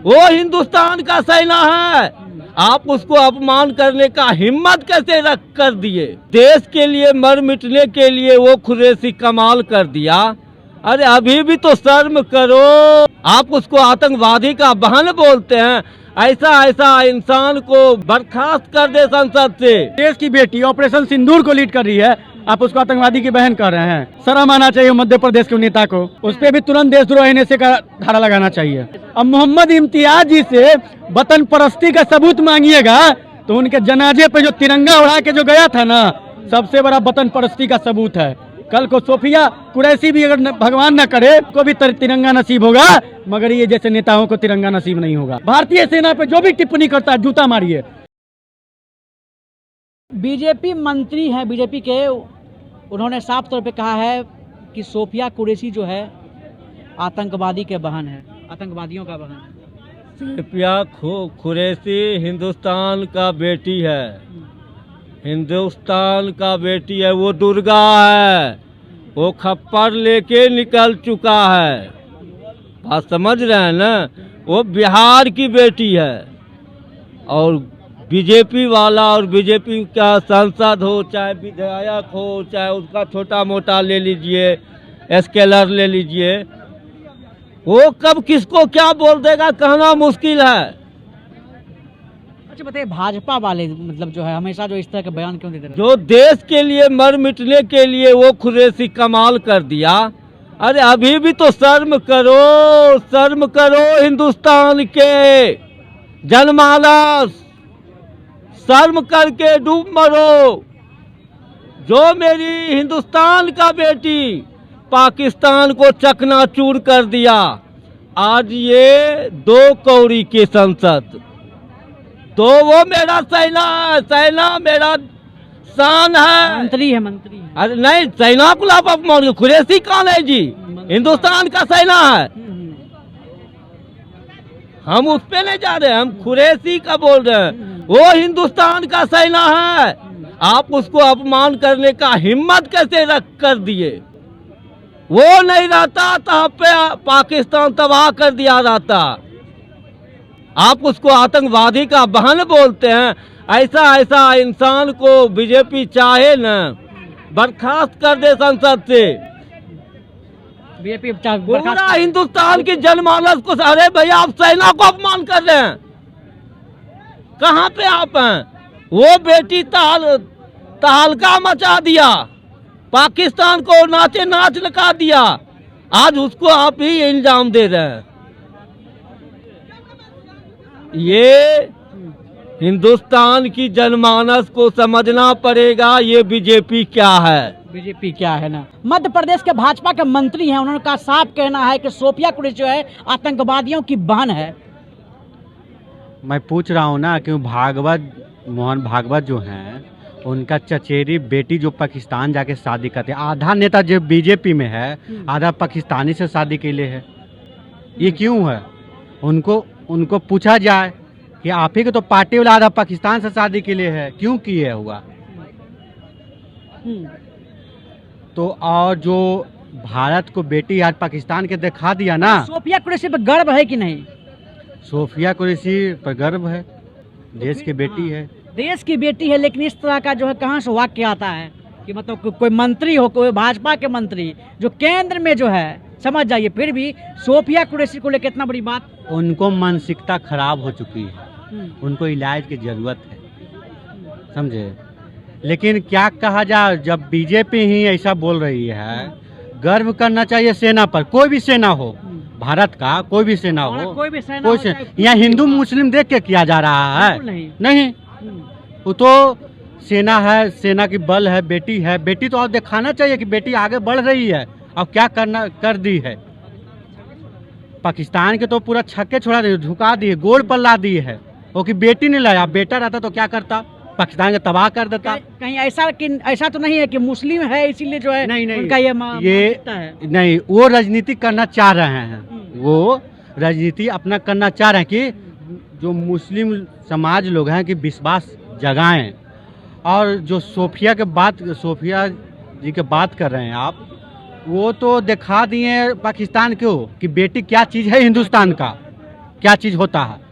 वो हिंदुस्तान का सेना है, आप उसको अपमान करने का हिम्मत कैसे रख कर दिए। देश के लिए मर मिटने के लिए वो कुरैशी कमाल कर दिया। अरे अभी भी तो शर्म करो, आप उसको आतंकवादी का बहन बोलते हैं। ऐसा इंसान को बर्खास्त कर दे संसद से। देश की बेटी ऑपरेशन सिंदूर को लीड कर रही है, आप उसको आतंकवादी की बहन कर रहे हैं। शर्म आना चाहिए मध्य प्रदेश के नेता को, उस पर भी तुरंत देशद्रोही नशे का धारा लगाना चाहिए। अब मोहम्मद इम्तियाज जी से वतन परस्ती का सबूत मांगिएगा तो उनके जनाजे पे जो तिरंगा उड़ा के जो गया था ना, सबसे बड़ा वतन परस्ती का सबूत है। कल को सोफिया कुरैशी भी अगर भगवान न करे को भी तिरंगा नसीब होगा, मगर ये जैसे नेताओं को तिरंगा नसीब नहीं होगा। भारतीय सेना पे जो भी टिप्पणी करता है जूता मारिए। बीजेपी मंत्री हैं बीजेपी के, उन्होंने साफ तौर पे कहा है कि सोफिया कुरैशी जो है आतंकवादी के बहन है, आतंकवादियों का बहन है। सोफिया कुरैशी हिंदुस्तान का बेटी है, हिंदुस्तान का बेटी है। वो दुर्गा है, वो खप्पर लेके निकल चुका है। बात समझ रहे हैं ना, वो बिहार की बेटी है। और बीजेपी वाला और बीजेपी का सांसद हो, चाहे विधायक हो, चाहे उसका छोटा मोटा ले लीजिए, स्केलर ले लीजिए, वो कब किसको क्या बोल देगा कहना मुश्किल है। अच्छा बताइए, भाजपा वाले मतलब जो है हमेशा जो इस तरह के बयान क्यों देते हैं? जो देश के लिए मर मिटने के लिए वो कुरैशी कमाल कर दिया। अरे अभी भी तो शर्म करो हिंदुस्तान के जनमानस, शर्म करके डूब मरो। जो मेरी हिंदुस्तान का बेटी पाकिस्तान को चकनाचूर कर दिया, आज ये 2 कौड़ी के संसद, तो वो मेरा सेना मेरा शान है। मंत्री है। अरे नहीं, सेना को आप अपमान, कुरैशी कौन है जी? हिंदुस्तान का सेना है। हम उस पे नहीं जा रहे, हम कुरैशी का बोल रहे हैं। वो हिंदुस्तान का सेना है, आप उसको अपमान करने का हिम्मत कैसे रख कर दिए। वो नहीं रहता तो पे पाकिस्तान तबाह कर दिया जाता। आप उसको आतंकवादी का बहन बोलते हैं। ऐसा इंसान को बीजेपी चाहे न बर्खास्त कर दे संसद से। बीजेपी पूरा हिंदुस्तान की जनमानस को, अरे भैया आप सेना को अपमान कर रहे हैं, कहाँ पे आप हैं? वो बेटी तहलका मचा दिया, पाकिस्तान को नाचे नाच लगा दिया, आज उसको आप ही इल्जाम दे रहे हैं। ये हिंदुस्तान की जनमानस को समझना पड़ेगा, ये बीजेपी क्या है। बीजेपी क्या है ना। मध्य प्रदेश के भाजपा के मंत्री हैं, उन्होंने कहा, साफ कहना है कि सोफिया कुरैशी जो है आतंकवादियों की बहन है। मैं पूछ रहा हूँ ना कि मोहन भागवत जो हैं, उनका चचेरी बेटी जो पाकिस्तान जाके शादी करते हैं, आधा नेता जो बीजेपी में है, आधा पाकिस्तानी से शादी के लिए है। ये क्यों है? उनको पूछा जाए कि आप ही के तो पार्टी वाला आधा पाकिस्तान से शादी के लिए है, क्यों किए हुआ? तो और जो भारत को बेटी आज पाकिस्तान के दिखा दिया ना। सोफिया कुरैशी पर गर्व है कि नहीं? सोफिया कुरैशी पर गर्व है, देश की बेटी है। देश की बेटी है, लेकिन इस तरह का जो है कहाँ से वाक्य आता है कि मतलब कोई मंत्री हो, कोई भाजपा के मंत्री जो केंद्र में जो है, समझ जाइए, फिर भी सोफिया कुरैशी को लेकर इतना बड़ी बात। उनको मानसिकता खराब हो चुकी है, उनको इलाज की जरूरत है, समझे। लेकिन क्या कहा जाए, जब बीजेपी ही ऐसा बोल रही है, गर्व करना चाहिए सेना पर, कोई भी सेना हो, भारत का कोई भी सेना हो, कोई भी सेना, यहाँ हिंदू मुस्लिम देख के किया जा रहा है। नहीं, वो तो सेना है, सेना की बल है, बेटी है। बेटी तो और दिखाना चाहिए कि बेटी आगे बढ़ रही है और क्या कर दी है। पाकिस्तान के तो पूरा छक्के छोड़ा दिए, झुका दिए, गोल पर ला दी है। वो कि बेटी नहीं लाया, बेटा रहता तो क्या करता, पाकिस्तान का तबाह कर देता। कहीं ऐसा तो नहीं है कि मुस्लिम है इसीलिए जो है नहीं, उनका ये है। नहीं, वो राजनीति करना चाह रहे हैं, वो राजनीति अपना करना चाह रहे हैं कि जो मुस्लिम समाज लोग हैं कि विश्वास जगाएं। और जो सोफिया जी के बात कर रहे हैं आप, वो तो दिखा दिए पाकिस्तान को कि बेटी क्या चीज़ है हिंदुस्तान का। क्या चीज़ होता है।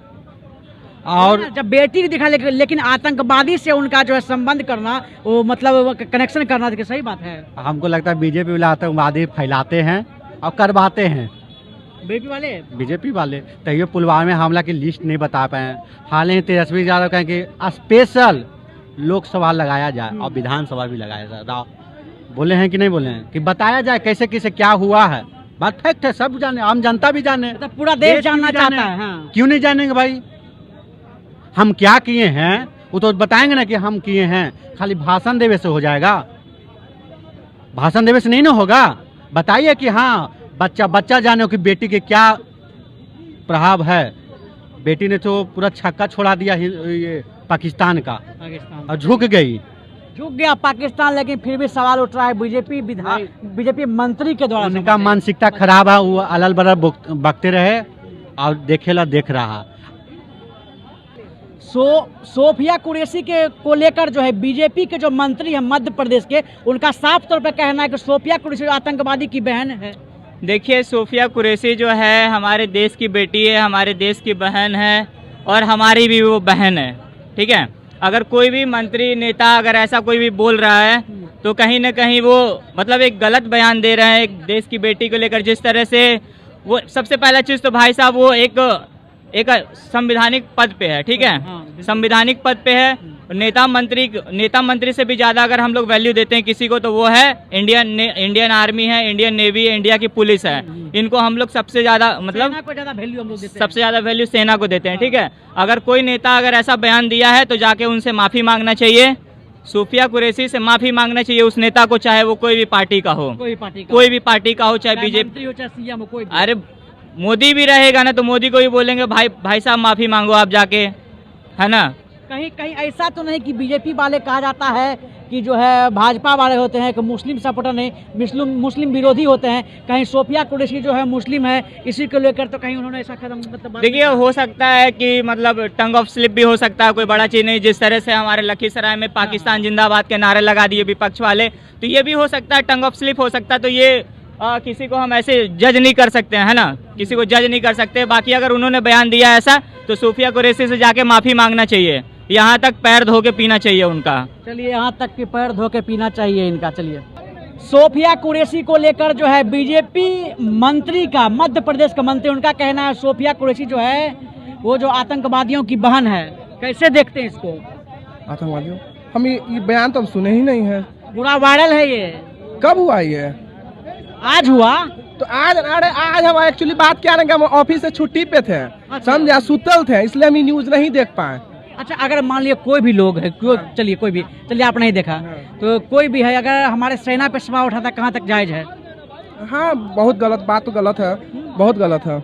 और जब बेटी को दिखा, लेकिन आतंकवादी से उनका जो है संबंध करना, वो मतलब कनेक्शन करना, तो सही बात है। हमको लगता है बीजेपी वाले आतंकवादी फैलाते हैं और करवाते हैं। बीजेपी वाले तो ये पुलवामा में हमला की लिस्ट नहीं बता पाए। हालांकि तेजस्वी यादव कहें कि स्पेशल लोकसभा लगाया जाए और विधानसभा भी लगाया जाए, बोले हैं कि नहीं बोले हैं कि बताया जाए कैसे कैसे क्या हुआ है। बात फैक्ट है, सब जाने, आम जनता भी जाने, तो पूरा देश जानना चाहता है। हाँ। क्यों नहीं जानेंगे भाई, हम क्या किए हैं वो तो बताएंगे ना कि हम किए हैं। खाली भाषण देवे से हो जाएगा? भाषण देवे से नहीं ना होगा। बताइए कि हाँ बच्चा जाने कि बेटी के क्या प्रभाव है। बेटी ने तो पूरा छक्का छोड़ा दिया ये पाकिस्तान का, और झुक गया पाकिस्तान। लेकिन फिर भी सवाल उठ रहा है बीजेपी मंत्री के द्वारा। उनका मानसिकता खराब है, वो अलल बलल बकते रहे और देख रहा। सोफिया कुरैशी को लेकर जो है बीजेपी के जो मंत्री हैं मध्य प्रदेश के, उनका साफ तौर पर कहना है कि सोफिया कुरैशी आतंकवादी की बहन है। देखिए, सोफिया कुरैशी जो है हमारे देश की बेटी है, हमारे देश की बहन है और हमारी भी वो बहन है। ठीक है, अगर कोई भी मंत्री नेता अगर ऐसा कोई भी बोल रहा है तो कहीं ना कहीं वो मतलब एक गलत बयान दे रहे हैं एक देश की बेटी को लेकर। जिस तरह से वो, सबसे पहला चीज़ तो भाई साहब वो एक संवैधानिक पद पे है। ठीक है, संवैधानिक पद पे है। नेता मंत्री से भी ज़्यादा अगर हम लोग वैल्यू देते हैं किसी को तो वो है इंडियन आर्मी है, इंडियन नेवी है, इंडिया की पुलिस है। इनको हम लोग सबसे ज़्यादा मतलब सबसे ज़्यादा वैल्यू सेना को देते हैं। ठीक है, अगर कोई नेता अगर ऐसा बयान दिया है तो जाके उनसे माफ़ी मांगना चाहिए। सोफिया कुरैशी से माफ़ी मांगना चाहिए उस नेता को, चाहे वो कोई भी पार्टी का हो, कोई भी पार्टी का हो, चाहे बीजेपी हो, चाहे सीएम हो, कोई भी। अरे मोदी भी रहेगा ना तो मोदी को भी बोलेंगे भाई साहब माफ़ी मांगो आप जाके, है ना। कहीं ऐसा तो नहीं कि बीजेपी वाले कहा जाता है कि जो है भाजपा वाले होते हैं कि मुस्लिम सपोर्टर नहीं, मुस्लिम विरोधी होते हैं। कहीं सोफिया कुरैशी जो है मुस्लिम है, इसी को लेकर तो कहीं उन्होंने ऐसा कदम मतलब। देखिए, हो सकता है कि मतलब टंग ऑफ स्लिप भी हो सकता है, कोई बड़ा चीज़ नहीं। जिस तरह से हमारे लखीसराय में पाकिस्तान जिंदाबाद के नारे लगा दिए विपक्ष वाले, तो ये भी हो सकता है, टंग ऑफ स्लिप हो सकता है। तो ये किसी को हम ऐसे जज नहीं कर सकते हैं, है ना, किसी को जज नहीं कर सकते। बाकी अगर उन्होंने बयान दिया ऐसा तो सोफिया कुरैशी से जाके माफ़ी मांगना चाहिए, यहाँ तक पैर धो के पीना चाहिए उनका। चलिए, यहाँ तक कि पैर धो के पीना चाहिए इनका। चलिए, सोफिया कुरैशी को लेकर जो है बीजेपी मंत्री का, मध्य प्रदेश का मंत्री, उनका कहना है सोफिया कुरैशी जो है वो जो आतंकवादियों की बहन है। कैसे देखते हैं इसको? आतंकवादियों, हम ये बयान तो हम सुने ही नहीं है। पूरा वायरल है ये। कब हुआ ये? आज हुआ। तो आज हम एक्चुअली बात क्या रहे, हम ऑफिस से छुट्टी पे थे। अच्छा। समझे, सुतल थे, इसलिए हम ये न्यूज नहीं देख पाए। अच्छा, अगर मान लिया कोई भी लोग है, चलिए कोई भी, चलिए आप नहीं देखा तो कोई भी है, अगर हमारे सेना पे सवाल उठाता कहाँ तक जायज है? हाँ, बहुत गलत बात, तो गलत है, बहुत गलत है।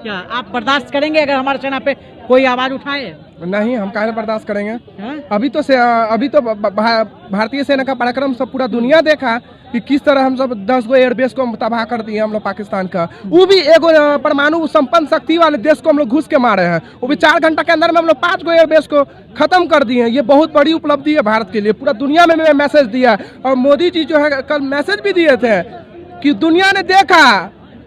क्या आप बर्दाश्त करेंगे अगर हमारे सेना पे कोई आवाज उठाए? नहीं, हम काहे बर्दाश्त करेंगे। हाँ? अभी तो भारतीय सेना का पराक्रम सब पूरा दुनिया देखा कि किस तरह हम सब 10 गो एयरबेस को तबाह कर दिए हम लोग पाकिस्तान का। वो भी एगो परमाणु संपन्न शक्ति वाले देश को हम लोग घुस के मारे हैं। वो भी 4 घंटा के अंदर में हम लोग 5 गो एयरबेस को खत्म कर दिए हैं। ये बहुत बड़ी उपलब्धि है भारत के लिए, पूरा दुनिया में मैसेज दिया। और मोदी जी जो है कल मैसेज भी दिए थे कि दुनिया ने देखा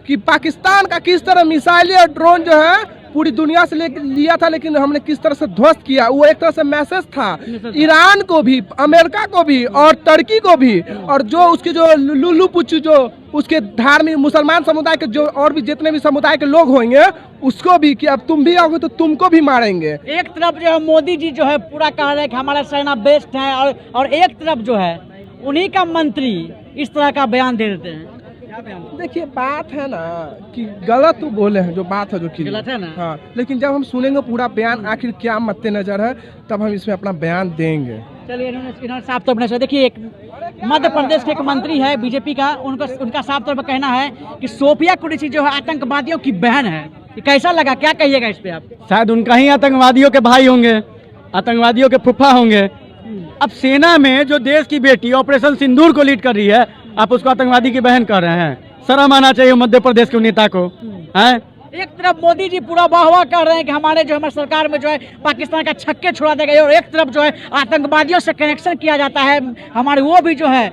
कि पाकिस्तान का किस तरह मिसाइलें और ड्रोन जो है पूरी दुनिया से लिया था, लेकिन हमने किस तरह से ध्वस्त किया। वो एक तरह से मैसेज था ईरान को भी, अमेरिका को भी और तुर्की को भी, और जो उसके जो लुल्लू पुच्चू जो उसके धार्मिक मुसलमान समुदाय के जो और भी जितने भी समुदाय के लोग होंगे उसको भी कि अब तुम भी आओगे तो तुमको भी मारेंगे। एक तरफ जो है मोदी जी जो है पूरा कह रहे हैं कि हमारा सेना बेस्ट है, और एक तरफ जो है उन्हीं का मंत्री इस तरह का बयान दे देते हैं। देखिए, बात है ना कि गलत तो बोले हैं, जो बात है जो कि गलत है ना। हाँ, लेकिन जब हम सुनेंगे पूरा बयान आखिर क्या मद्देनजर है तब हम इसमें अपना बयान देंगे। चलिए, इन्होंने साफ तौर पर देखिए, एक मध्य प्रदेश के एक मंत्री है बीजेपी का, उनका साफ तौर पर कहना है कि सोफिया कुरैशी जो है आतंकवादियों की बहन है। ये कैसा लगा, क्या कहिएगा इस पे आप? शायद उनका ही आतंकवादियों के भाई होंगे, आतंकवादियों के फूफा होंगे। अब सेना में जो देश की बेटी ऑपरेशन सिंदूर को लीड कर रही है, आप उसको आतंकवादी की बहन कर रहे हैं। शर्म आना चाहिए मध्य प्रदेश के नेता को। हैं? एक तरफ मोदी जी पूरा वाह कर रहे हैं कि हमारे सरकार में जो है पाकिस्तान का छक्के छुड़ा देगा, और एक तरफ जो है आतंकवादियों से कनेक्शन किया जाता है हमारे, वो भी जो है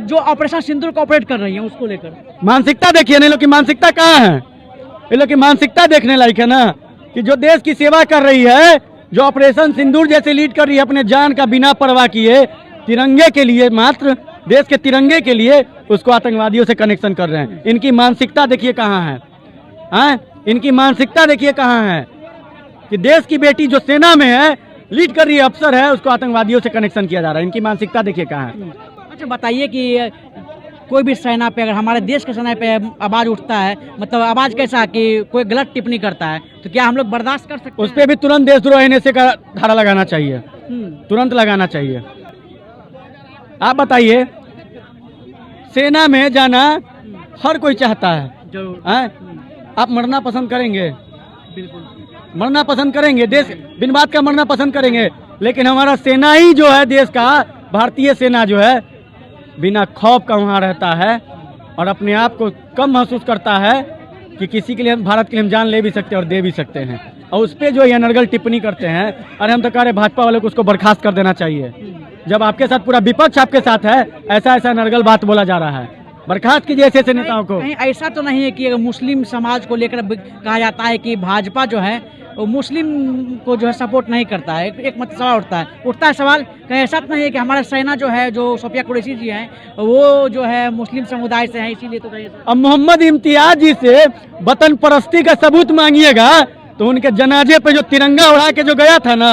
जो ऑपरेशन सिंदूर को ऑपरेट कर रही है उसको लेकर। मानसिकता देखिए, नहीं लोग की मानसिकता कहाँ है। ये लोग की मानसिकता देखने लायक है ना, कि जो देश की सेवा कर रही है, जो ऑपरेशन सिंदूर जैसे लीड कर रही है अपने जान का बिना परवाह किए, तिरंगे के लिए, मात्र देश के तिरंगे के लिए, उसको आतंकवादियों से कनेक्शन कर रहे हैं। इनकी मानसिकता देखिए कहाँ है, हाँ? इनकी मानसिकता देखिए कहाँ है कि देश की बेटी जो सेना में है, लीड कर रही है, अफसर है, उसको आतंकवादियों से कनेक्शन किया जा रहा है। इनकी मानसिकता देखिए कहाँ है। अच्छा बताइए कि कोई भी सेना पे, अगर हमारे देश के सेना पे आवाज उठता है, मतलब आवाज कैसा कि कोई गलत टिप्पणी करता है, तो क्या हम लोग बर्दाश्त कर सकते हैं? उस पर भी तुरंत देशद्रोह NSA का धारा लगाना चाहिए, तुरंत लगाना चाहिए। आप बताइए, सेना में जाना हर कोई चाहता है, आप मरना पसंद करेंगे? बिल्कुल मरना पसंद करेंगे, देश बिन बात का मरना पसंद करेंगे। लेकिन हमारा सेना ही जो है, देश का भारतीय सेना जो है, बिना खौफ का वहाँ रहता है और अपने आप को कम महसूस करता है कि किसी के लिए हम, भारत के लिए हम जान ले भी सकते हैं और दे भी सकते हैं। और उस पर जो ये अनर्गल टिप्पणी करते हैं, अरे हम तो कह रहे भाजपा वालों को उसको बर्खास्त कर देना चाहिए। जब आपके साथ पूरा विपक्ष आपके साथ है, ऐसा अनर्गल बात बोला जा रहा है, बर्खास्त कीजिए ऐसे नेताओं को। नहीं, ऐसा तो नहीं है कि अगर मुस्लिम समाज को लेकर कहा जाता है कि भाजपा जो है वो मुस्लिम को जो है सपोर्ट नहीं करता है, एक मत सवाल उठता है सवाल, कहीं ऐसा तो नहीं है कि हमारा सेना जो है, जो सोफिया कुरैशी जी हैं, वो जो है मुस्लिम समुदाय से है, इसीलिए तो कहीं। अब मोहम्मद इम्तियाज जी से वतन परस्ती का सबूत मांगिएगा तो उनके जनाजे पे जो तिरंगा उड़ा के जो गया था ना,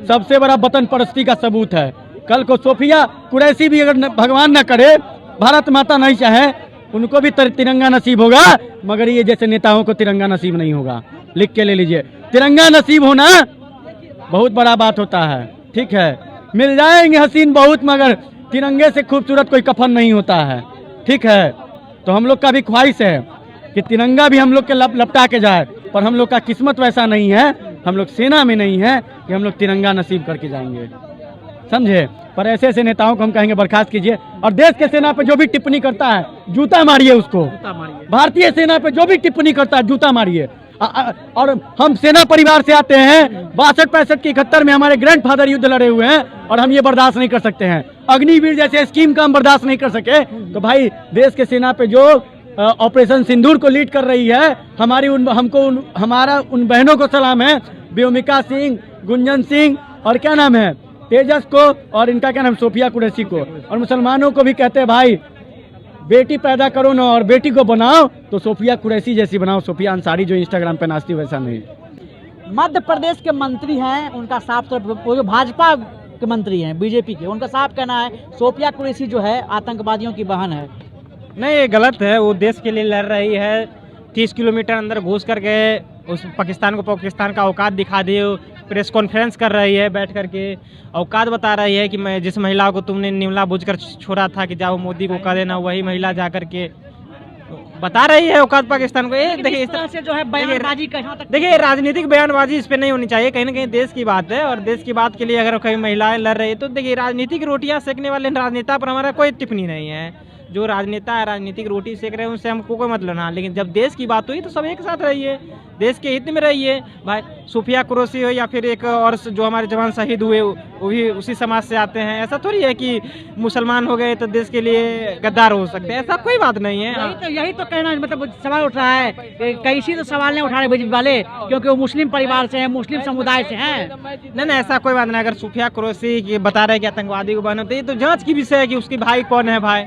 सबसे बड़ा वतन परस्ती का सबूत है। कल को सोफिया कुरैशी भी अगर भगवान न करे, भारत माता नहीं चाहे, उनको भी तिरंगा नसीब होगा, मगर ये जैसे नेताओं को तिरंगा नसीब नहीं होगा। लिख के ले लीजिए, तिरंगा नसीब होना बहुत बड़ा बात होता है, ठीक है? मिल जाएंगे हसीन बहुत, मगर तिरंगे से खूबसूरत कोई कफन नहीं होता है, ठीक है? तो हम लोग का भी ख्वाहिश है कि तिरंगा भी हम लोग के लपटा के जाए, पर हम लोग का किस्मत वैसा नहीं है, हम लोग सेना में नहीं है कि हम लोग तिरंगा नसीब करके जाएंगे, समझे? पर ऐसे नेताओं को हम कहेंगे बर्खास्त कीजिए, और देश के सेना पे जो भी टिप्पणी करता है जूता मारिए उसको, भारतीय सेना पे जो भी टिप्पणी करता है जूता मारिए। और हम सेना परिवार से आते हैं, 62-65 की 71 में हमारे ग्रैंडफादर युद्ध लड़े हुए हैं, और हम ये बर्दाश्त नहीं कर सकते हैं। अग्निवीर जैसे स्कीम का हम बर्दाश्त नहीं कर सके, तो भाई देश के सेना पे जो ऑपरेशन सिंदूर को लीड कर रही है, हमारा उन बहनों को सलाम है, व्योमिका सिंह, गुंजन सिंह, और क्या नाम है, तेजस को, और इनका क्या नाम, सोफिया कुरैशी को। और मुसलमानों को भी कहते हैं भाई बेटी पैदा करो ना, और बेटी को बनाओ तो सोफिया कुरैशी जैसी बनाओ, सोफिया अंसारी जो इंस्टाग्राम पे नाचती वैसा नहीं। मध्य प्रदेश के मंत्री हैं, उनका साफ तौर पर, वो जो भाजपा के मंत्री हैं, बीजेपी के, उनका साफ कहना है सोफिया कुरैशी जो है आतंकवादियों की बहन है। नहीं, ये गलत है। वो देश के लिए लड़ रही है, 30 किलोमीटर अंदर घुस करके उस पाकिस्तान का औकात दिखा दी, प्रेस कॉन्फ्रेंस कर रही है, बैठ करके औकात बता रही है कि मैं जिस महिला को तुमने निमला बुझकर छोड़ा था कि जाओ मोदी को कह देना, वही महिला जा करके बता रही है औकात पाकिस्तान को। ये देखिए, इस तरह से जो है बयानबाजी, देखिए राजनीतिक बयानबाजी इस पे नहीं होनी चाहिए। कहीं ना कहीं देश की बात है, और देश की बात के लिए अगर कहीं महिलाएं लड़ रही है तो देखिए, राजनीतिक रोटियां सेकने वाले राजनेता पर हमारा कोई टिप्पणी नहीं है। जो राजनेता है राजनीतिक रोटी सेक रहे हैं, उनसे हमको कोई मतलब ना, लेकिन जब देश की बात हुई तो सब एक साथ रहिए, देश के हित में रहिए। भाई सोफिया कुरैशी हो या फिर एक और जो हमारे जवान शहीद हुए वो भी उसी समाज से आते हैं। ऐसा थोड़ी है कि मुसलमान हो गए तो देश के लिए गद्दार हो सकते हैं, ऐसा कोई बात नहीं है। यही तो कहना, मतलब सवाल उठ रहा है, कैसी तो सवाल नहीं उठा रहे बीजेपी वाले, क्योंकि वो मुस्लिम परिवार से हैं, मुस्लिम समुदाय से हैं। नहीं, ऐसा कोई बात नहीं। अगर सोफिया कुरैशी की बता रहे कि आतंकवादी को बने, तो ये तो जांच की विषय है कि उसके भाई कौन है। भाई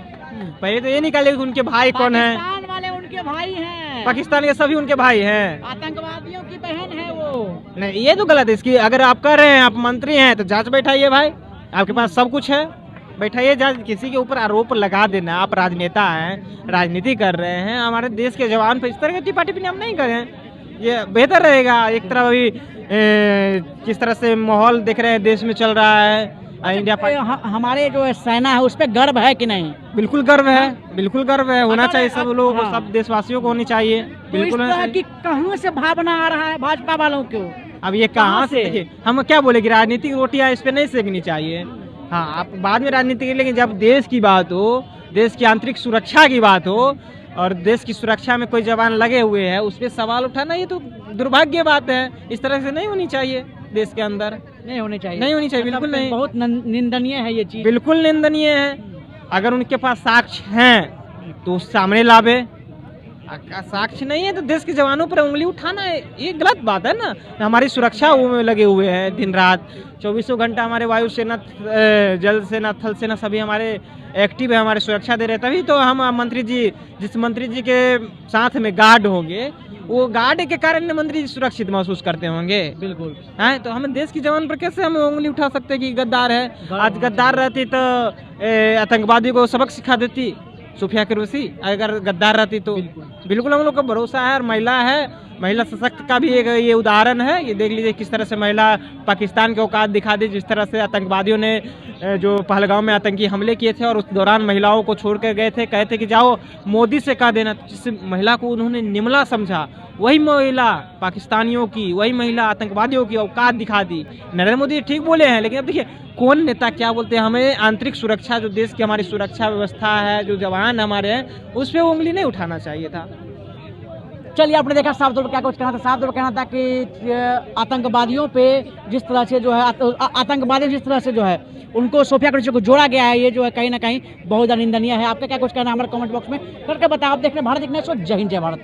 पहले तो ये निकाले कि उनके भाई कौन है। पाकिस्तान वाले उनके भाई हैं, पाकिस्तान के सभी उनके भाई हैं, आतंकवादियों की बहन है वो। नहीं, ये तो गलत है। इसकी अगर आप कर रहे हैं, आप मंत्री हैं, तो जांच बैठाइए भाई, आपके पास सब कुछ है, बैठाइए जांच। किसी के ऊपर आरोप लगा देना, आप राजनेता हैं, राजनीति कर रहे हैं, हमारे देश के जवान पर इस तरह की टिप्पणी हम नहीं करें, ये बेहतर रहेगा। एक तरफ अभी किस तरह से माहौल देख रहे हैं देश में चल रहा है, इंडिया हमारे जो सेना है उस पर गर्व है कि नहीं? बिल्कुल गर्व है, बिल्कुल गर्व है, होना चाहिए सब लोगों को, सब देशवासियों को होनी चाहिए, बिल्कुल। कि कहाँ से भावना आ रहा है भाजपा वालों को? अब ये कहाँ से, हम क्या बोले कि राजनीतिक रोटियां इस पे नहीं सेकनी चाहिए। हाँ, आप बाद में राजनीति, लेकिन जब देश की बात हो, देश की आंतरिक सुरक्षा की बात हो, और देश की सुरक्षा में कोई जवान लगे हुए हैं, उस पर सवाल उठाना ये तो दुर्भाग्य बात है। इस तरह से नहीं होनी चाहिए, देश के अंदर नहीं होनी चाहिए, नहीं होनी चाहिए, बिल्कुल नहीं। बहुत निंदनीय है ये चीज, बिल्कुल निंदनीय है। अगर उनके पास साक्ष्य हैं तो उस सामने लावे, साक्ष्य नहीं है तो देश के जवानों पर उंगली उठाना है, ये गलत बात है ना। हमारी सुरक्षा में लगे हुए हैं दिन रात, 24 घंटा हमारे वायुसेना, जल सेना, थल सेना सभी हमारे एक्टिव है, हमारी सुरक्षा दे रहे हैं। तभी तो हम मंत्री जी, जिस मंत्री जी के साथ में गार्ड होंगे, वो गार्ड के कारण मंत्री जी सुरक्षित महसूस करते होंगे। बिल्कुल हैं तो हम देश के जवान पर कैसे हम उंगली उठा सकते हैं कि गद्दार है। आज गद्दार रहती तो आतंकवादी को सबक सिखा देती सोफिया कुरैशी, अगर गद्दार रहती तो। बिल्कुल हम लोग का भरोसा है, और महिला है, महिला सशक्त का भी एक ये उदाहरण है। ये देख लीजिए किस तरह से महिला पाकिस्तान के औकात दिखा दी, जिस तरह से आतंकवादियों ने जो पहलगाम में आतंकी हमले किए थे और उस दौरान महिलाओं को छोड़ कर गए थे, कहते कि जाओ मोदी से कह देना, जिस महिला को उन्होंने निमला समझा, वही महिला पाकिस्तानियों की, वही महिला आतंकवादियों की औकात दिखा दी। नरेंद्र मोदी ठीक बोले हैं, लेकिन अब देखिए कौन नेता क्या बोलते हैं। हमें आंतरिक सुरक्षा, जो देश की हमारी सुरक्षा व्यवस्था है, जो जवान हमारे हैं, उस पर उंगली नहीं उठाना चाहिए था। चलिए, आपने देखा साफ तौर पर क्या कुछ कहना था। साफ तौर पर कहना था कि आतंकवादियों पे जिस तरह से जो है, आतंकवादी जिस तरह से जो है उनको सोफिया कुरैशी को जोड़ा गया है, ये जो है कहीं ना कहीं बहुत निंदनीय है। आपका क्या कुछ कहना है हमारे कमेंट बॉक्स में करके बताओ। आप देख रहे हैं भारत एक नेशन। जय हिंद, जय भारत।